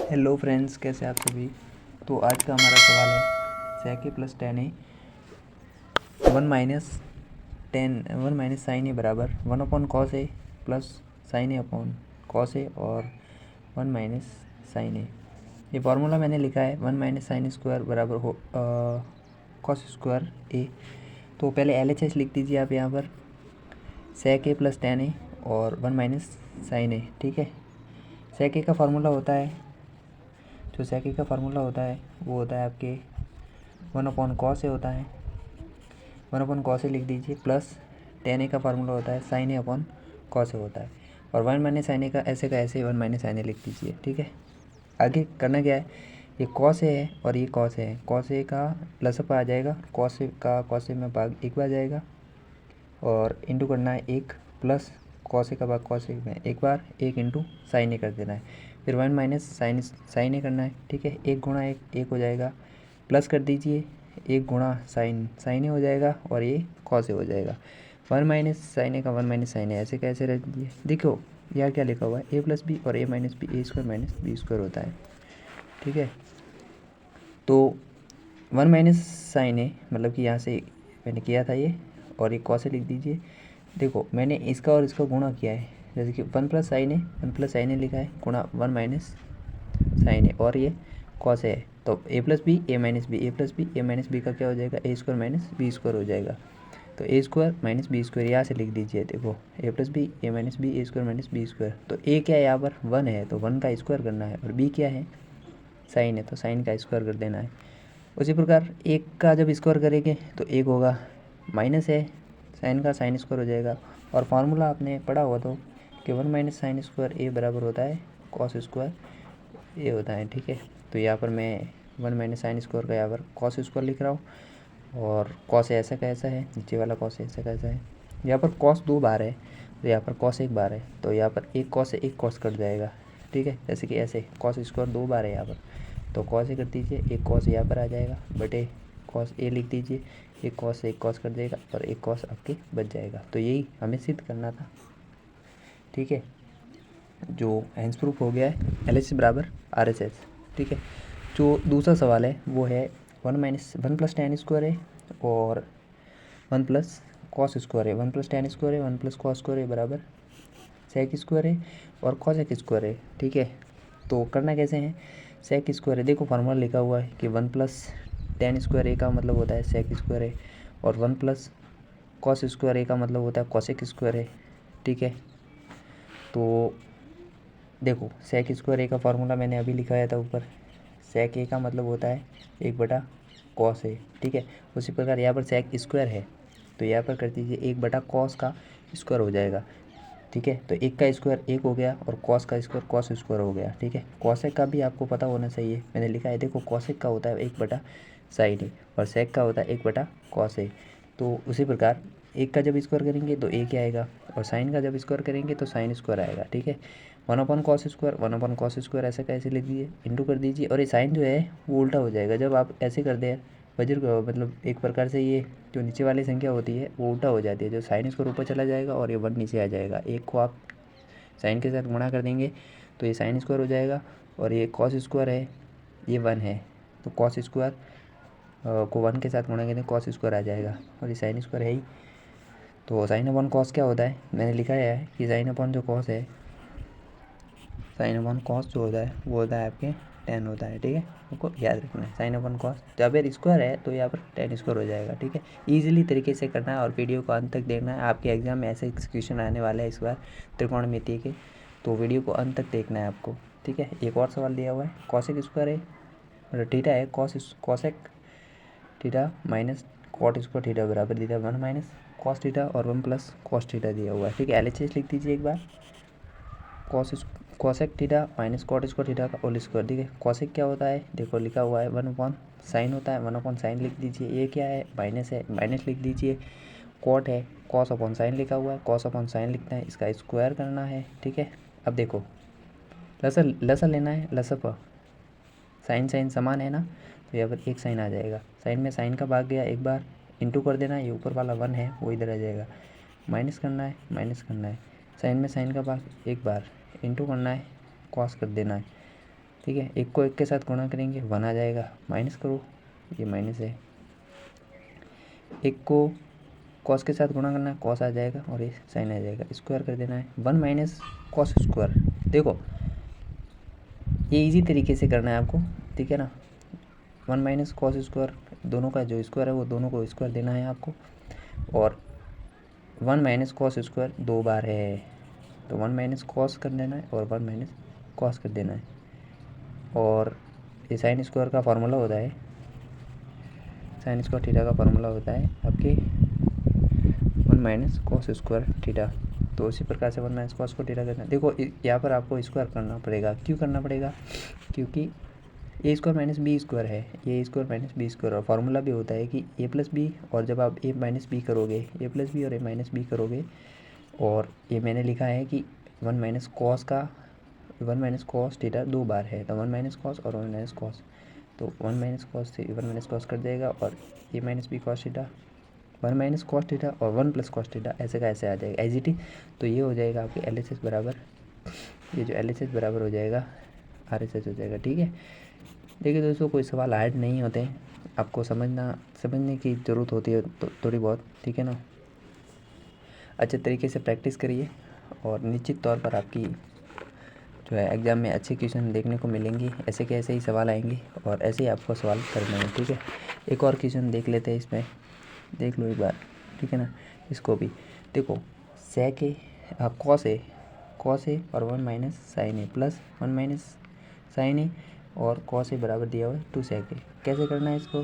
Hello friends, कैसे आप सभी। तो आज का हमारा सवाल है sec a plus ten A one minus sine A बराबर 1 upon cos A plus sine A upon cos A और 1 माइनस साइन ए। ये फार्मूला मैंने लिखा है 1 माइनस साइन स्क्वायर बराबर हो कॉस स्क्वायर ए। तो पहले LHS लिख दीजिए आप यहाँ पर sec a प्लस टेन ए और 1 माइनस साइन ए। ठीक है, sec a का फार्मूला होता है, जो sec a का फार्मूला होता है वो होता है आपके 1 अपॉन कॉस ए होता है, 1 अपॉन कॉस ए लिख दीजिए, प्लस टेन ए का फार्मूला होता है साइन ए अपॉन कॉस ए होता है, और 1 माइनस साइन ए का ऐसे 1 माइनस साइन ए लिख दीजिए। ठीक है, आगे करना क्या है, ये कॉस ए है और ये कॉस ए है, कॉस ए का लसअप आ जाएगा, कॉस ए का कॉस ए में भाग एक बार जाएगा और इंटू करना है एक, प्लस कॉस ए का भाग कॉस ए में एक बार, एक इंटू साइन ए कर देना है, फिर 1 माइनस साइन ए करना है। ठीक है, एक गुणा एक हो जाएगा, प्लस कर दीजिए एक गुणा साइन ए हो जाएगा और ये कॉस ए हो जाएगा। 1 माइनस साइन ए का 1 माइनस साइन ए ऐसे कैसे रख दीजिए। देखो यहाँ क्या लिखा हुआ है, ए प्लस बी और A minus B, A square minus B square होता है। ठीक है, तो 1 माइनस साइन ए मतलब कि यहाँ से मैंने किया था ये, और ये कॉस ए लिख दीजिए। देखो मैंने इसका और इसका गुणा किया है, जैसे कि 1 प्लस साइन ए लिखा है गुणा 1 माइनस साइन ए, और ये कॉस ए है, तो ए प्लस बी ए माइनस बी, ए प्लस बी ए माइनस बी का क्या हो जाएगा, ए स्क्वायर माइनस बी स्क्वायर हो जाएगा। तो ए स्क्वायर माइनस बी स्क्वायर यहाँ से लिख दीजिए। देखो ए प्लस बी ए माइनस बी, ए स्क्वायर माइनस बी स्क्वायर, तो ए क्या है यहाँ पर 1 है, तो 1 का स्क्वायर करना है, और बी क्या है साइन है, तो साइन का स्क्वायर कर देना है। उसी प्रकार एक का जब स्क्वायर करेंगे तो एक होगा, माइनस है साइन का साइन स्क्वायर हो जाएगा, और फार्मूला आपने पढ़ा हुआ तो कि 1 माइनस साइन स्क्वायर ए बराबर होता है कॉस स्क्वायर ए होता है। ठीक है, तो यहाँ पर मैं 1 माइनस साइन स्क्वायर का यहाँ पर कॉस स्क्वायर लिख रहा हूँ, और कॉस ऐसा का ऐसा है, नीचे वाला कॉस ऐसा का ऐसा है, यहाँ पर कॉस 2 बार है तो यहाँ पर कॉस 1 बार है, तो यहाँ पर एक कॉस से एक कॉस कट जाएगा। ठीक है, जैसे कि ऐसे कॉस स्क्वायर 2 बार है यहाँ पर, तो कॉस ए कर दीजिए, एक कॉस यहाँ पर आ जाएगा बटे कॉस ए लिख दीजिए, एक कॉस से एक कॉस कर देगा और एक कॉस आपके बच जाएगा। तो यही हमें सिद्ध करना था। ठीक है, जो हैंस प्रूफ हो गया है LHS बराबर RHS। ठीक है, जो दूसरा सवाल है वो है 1 प्लस टेन स्क्वायर है और 1 प्लस कॉस स्क्वायर है, 1 प्लस टेन स्क्वायर है, 1 प्लस कॉस स्क्वायर है बराबर सेक स्क्वायर है और कॉसेक स्क्वायर है। ठीक है, तो करना कैसे है, सेक स्क्वायर है, देखो फार्मूला लिखा हुआ है कि 1 प्लस टेन स्क्वायर ए का मतलब होता है सेक स्क्वायर है, और 1 प्लस कॉस स्क्वायर ए का मतलब होता है कॉसेक स्क्वायर है। ठीक है, तो देखो सेक स्क्वायर ए का फार्मूला मैंने अभी लिखाया था ऊपर, सेक ए का मतलब होता है 1 बटा कॉस ए। ठीक है, उसी प्रकार यहाँ पर सेक स्क्वायर है तो यहाँ पर कर दीजिए 1 बटा कॉस का स्क्वायर हो जाएगा। ठीक है, तो एक का स्क्वायर एक हो गया और कॉस का स्क्वायर कॉस स्क्वायर हो गया। ठीक है, कॉसेक का भी आपको पता होना चाहिए, मैंने लिखा है देखो कॉसेक का होता है 1 बटा साइन ए और सेक का होता है 1 बटा कॉस ए। तो उसी प्रकार एक का जब स्क्वायर करेंगे तो एक ही आएगा, और साइन का जब स्क्वायर करेंगे तो साइन स्क्वायर आएगा। ठीक है, 1 अपॉन कॉस स्क्वायर ऐसा कैसे लिख दीजिए, इंटू कर दीजिए, और ये साइन जो है वो उल्टा हो जाएगा जब आप ऐसे कर दें वज्र, मतलब एक प्रकार से ये जो नीचे वाली संख्या होती है वो उल्टा हो जाती है, जो साइन स्क्वायर ऊपर चला जाएगा और ये 1 नीचे आ जाएगा। एक को आप साइन के साथ गुणा कर देंगे तो ये साइन स्क्वायर हो जाएगा, और ये कॉस स्क्वायर है ये 1 है, तो कॉस स्क्वायर को 1 के साथ गुणा करें कॉस स्क्वायर आ जाएगा, और ये साइन स्क्वायर है ही। तो साइन अपॉन कॉस क्या होता है, मैंने लिखा है कि साइन अपॉन जो कॉस है, साइन अपॉन कॉस जो होता है वो होता है आपके 10 होता है। ठीक है, आपको याद रखना है साइन अपॉन कॉस, जब अगर स्क्वायर है तो यहाँ पर 10 स्क्वायर हो जाएगा। ठीक है, ईजिली तरीके से करना है और वीडियो को अंत तक देखना है, आपके एग्जाम में ऐसे क्वेश्चन आने वाले हैं इस बार त्रिकोणमिति के, तो वीडियो को अंत तक देखना है आपको। ठीक है, एक और सवाल दिया हुआ है, कॉसेक स्क्वायर है मतलब थीटा है, cosec theta minus cot square theta बराबर दिया है 1 माइनस कॉस थीटा और 1 प्लस कॉस थीटा दिया हुआ है। ठीक है, LHS लिख दीजिए एक बार, cosec theta minus cot square theta का होल स्क्वायर। ठीक है, कॉसेक क्या होता है, देखो लिखा हुआ है 1 अपॉन साइन होता है, 1 अपॉन साइन लिख दीजिए, ये क्या है माइनस है माइनस लिख दीजिए, कॉट है कॉस अपॉन साइन लिखा हुआ है, कॉस अपॉन साइन लिखना है, इसका स्क्वायर करना है। ठीक है, अब देखो लसर लेना है, लसर पर साइन समान है ना, तो यहाँ पर एक साइन आ जाएगा, साइन में साइन का भाग गया एक बार, इंटू कर देना है, ये ऊपर वाला 1 है वो इधर आ जाएगा, माइनस करना है, साइन में साइन का भाग एक बार, इंटू करना है, कॉस कर देना है। ठीक है। एक को एक के साथ गुणा करेंगे 1 आ जाएगा, माइनस करो, ये माइनस है। एक को कॉस के साथ गुणा करना है, कॉस आ जाएगा और ये साइन आ जाएगा, स्क्वायर कर देना है 1 माइनस कॉस स्क्वायर। देखो ये इजी तरीके से करना है आपको, ठीक है ना। 1 माइनस कॉस स्क्वायर, दोनों का जो स्क्वायर है वो दोनों को स्क्वायर देना है आपको, और 1 माइनस कॉस स्क्वायर 2 बार है तो 1 माइनस कॉस कर देना है और 1 माइनस कॉस कर देना है। और ये साइन स्क्वायर का फार्मूला होता है, साइन स्क्वायर थीटा का फार्मूला होता है आपके 1 माइनस कॉस स्क्वायर थीटा। तो उसी प्रकार से 1 माइनस कॉस को थीटा करना है। देखो यहाँ पर आपको स्क्वायर करना पड़ेगा, क्यों करना पड़ेगा, क्योंकि ए स्क्वायर माइनस बी स्क्वायर है, ए स्क्वायर माइनस बी स्क्वायर, और फार्मूला भी होता है कि ए प्लस बी, और जब आप ए माइनस बी करोगे, ए प्लस बी और ए माइनस बी करोगे, और ये मैंने लिखा है कि 1 माइनस कॉस का 1 माइनस कॉस थीटा 2 बार है, तो 1 माइनस कॉस और 1 माइनस कॉस, तो 1 माइनस कॉस से 1 माइनस कॉस कर देगा, और A minus B cos theta, 1 minus cos theta और 1 प्लस कॉस थीटा, ऐसे का ऐसे आ जाएगा एज इट इज। तो ये हो जाएगा आपके LHS बराबर, ये जो LHS बराबर हो जाएगा RHS हो जाएगा, ठीक है। देखिए दोस्तों, कोई सवाल हार्ड नहीं होते, आपको समझने की ज़रूरत होती है तो थोड़ी बहुत, ठीक है ना। अच्छे तरीके से प्रैक्टिस करिए और निश्चित तौर पर आपकी जो है एग्ज़ाम में अच्छे क्वेश्चन देखने को मिलेंगे, ऐसे के ऐसे ही सवाल आएंगे और ऐसे ही आपको सवाल करने हैं, ठीक है। एक और क्वेश्चन देख लेते हैं, इसमें देख लो एक बार, ठीक है ना। इसको भी देखो, सेक ए कॉस ए और 1 माइनस साइन ए प्लस 1 माइनस साइन ए और कॉस ए बराबर दिया हुआ है 2 सेक ए। कैसे करना है इसको,